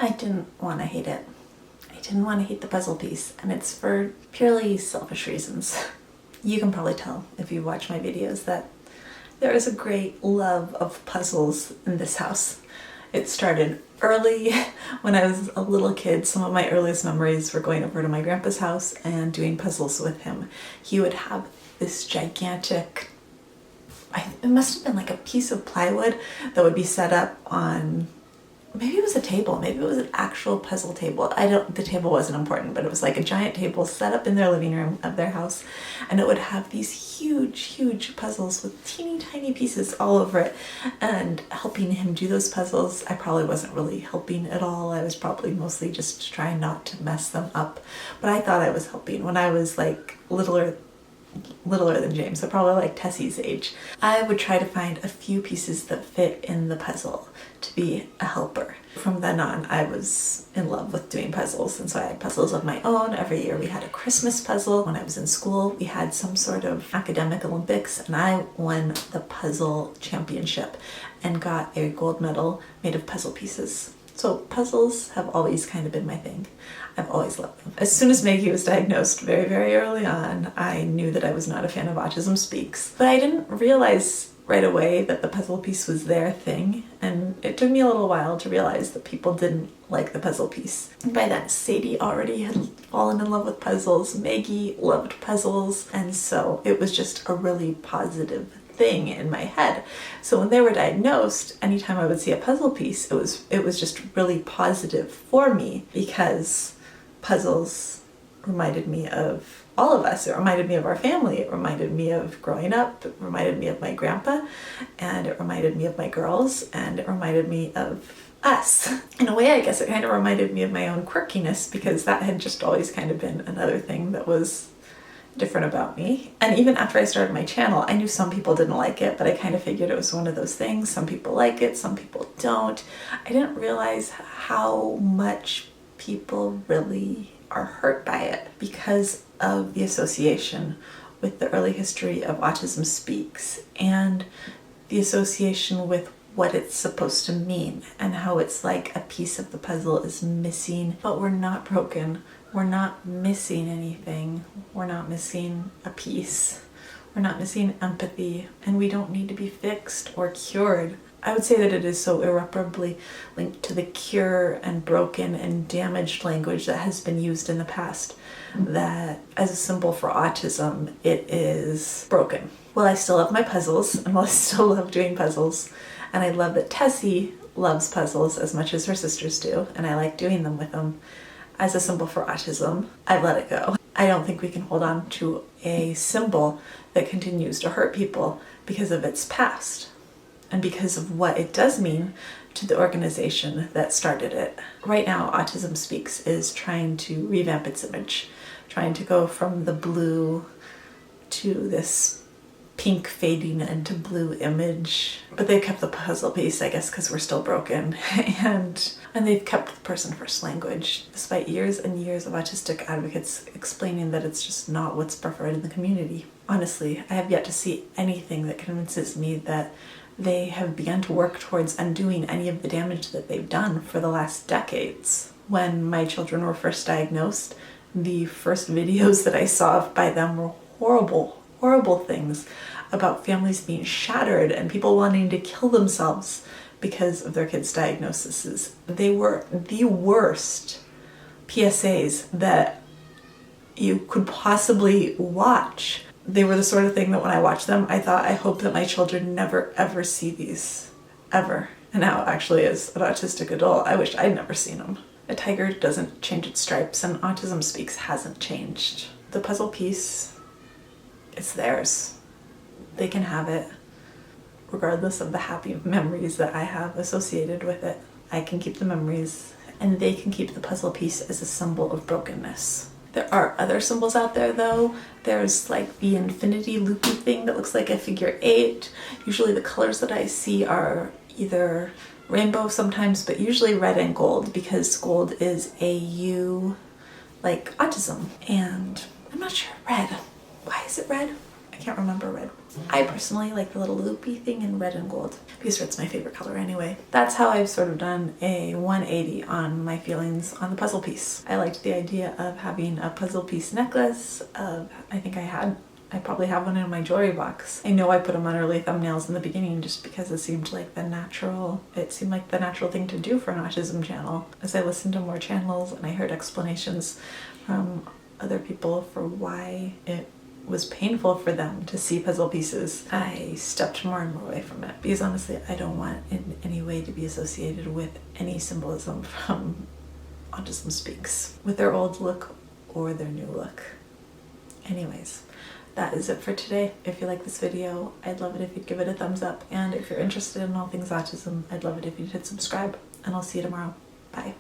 I didn't want to hate it. I didn't want to hate the puzzle piece, and it's for purely selfish reasons. You can probably tell if you watch my videos that there is a great love of puzzles in this house. It started early when I was a little kid. Some of my earliest memories were going over to my grandpa's house and doing puzzles with him. He would have this gigantic, it must have been like a piece of plywood that would be set up on, maybe it was a table, maybe it was an actual puzzle table. The table wasn't important, but it was like a giant table set up in their living room of their house, and it would have these huge puzzles with teeny tiny pieces all over it. And helping him do those puzzles, I probably wasn't really helping at all. I was probably mostly just trying not to mess them up, but I thought I was helping. When I was like littler than James, so probably like Tessie's age, I would try to find a few pieces that fit in the puzzle to be a helper. From then on, I was in love with doing puzzles, and so I had puzzles of my own. Every year we had a Christmas puzzle. When I was in school, we had some sort of academic Olympics, and I won the puzzle championship and got a gold medal made of puzzle pieces. So puzzles have always kind of been my thing. I've always loved them. As soon as Maggie was diagnosed very early on, I knew that I was not a fan of Autism Speaks. But I didn't realize right away that the puzzle piece was their thing, and it took me a little while to realize that people didn't like the puzzle piece. And by then, Sadie already had fallen in love with puzzles, Maggie loved puzzles, and so it was just a really positive thing in my head. So when they were diagnosed, anytime I would see a puzzle piece, it was just really positive for me, because puzzles reminded me of all of us. It reminded me of our family. It reminded me of growing up. It reminded me of my grandpa, and it reminded me of my girls, and it reminded me of us. In a way, I guess it kind of reminded me of my own quirkiness, because that had just always kind of been another thing that was different about me. And even after I started my channel, I knew some people didn't like it, but I kind of figured it was one of those things. Some people like it, some people don't. I didn't realize how much people really are hurt by it because of the association with the early history of Autism Speaks and the association with what it's supposed to mean, and how it's like a piece of the puzzle is missing. But we're not broken. We're not missing anything. We're not missing a piece. We're not missing empathy, and we don't need to be fixed or cured. I would say that it is so irreparably linked to the cure and broken and damaged language that has been used in the past, that as a symbol for autism, it is broken. Well, I still love my puzzles, and while I still love doing puzzles, and I love that Tessie loves puzzles as much as her sisters do, and I like doing them with them, as a symbol for autism, I let it go. I don't think we can hold on to a symbol that continues to hurt people because of its past and because of what it does mean to the organization that started it. Right now, Autism Speaks is trying to revamp its image, trying to go from the blue to this pink fading into blue image. But they've kept the puzzle piece, I guess, because we're still broken. and they've kept the person first language, despite years and years of autistic advocates explaining that it's just not what's preferred in the community. Honestly, I have yet to see anything that convinces me that they have begun to work towards undoing any of the damage that they've done for the last decades. When my children were first diagnosed, the first videos that I saw by them were horrible things about families being shattered and people wanting to kill themselves because of their kids' diagnoses. They were the worst PSAs that you could possibly watch. They were the sort of thing that when I watched them, I thought, I hope that my children never ever see these, ever. And now, actually, as an autistic adult, I wish I'd never seen them. A tiger doesn't change its stripes, and Autism Speaks hasn't changed. The puzzle piece, it's theirs. They can have it, regardless of the happy memories that I have associated with it. I can keep the memories, and they can keep the puzzle piece as a symbol of brokenness. There are other symbols out there, though. There's like the infinity loopy thing that looks like a figure 8. Usually the colors that I see are either rainbow sometimes, but usually red and gold, because gold is a U like autism. And I'm not sure, red. Why is it red? I can't remember red. I personally like the little loopy thing in red and gold because red's my favorite color anyway. That's how I've sort of done a 180 on my feelings on the puzzle piece. I liked the idea of having a puzzle piece necklace of, I probably have one in my jewelry box. I know I put them on early thumbnails in the beginning just because it seemed like the natural thing to do for an autism channel. As I listened to more channels and I heard explanations from other people for why it was painful for them to see puzzle pieces, I stepped more and more away from it because honestly I don't want in any way to be associated with any symbolism from Autism Speaks, with their old look or their new look. Anyways, that is it for today. If you like this video, I'd love it if you'd give it a thumbs up, and if you're interested in all things autism, I'd love it if you'd hit subscribe, and I'll see you tomorrow. Bye.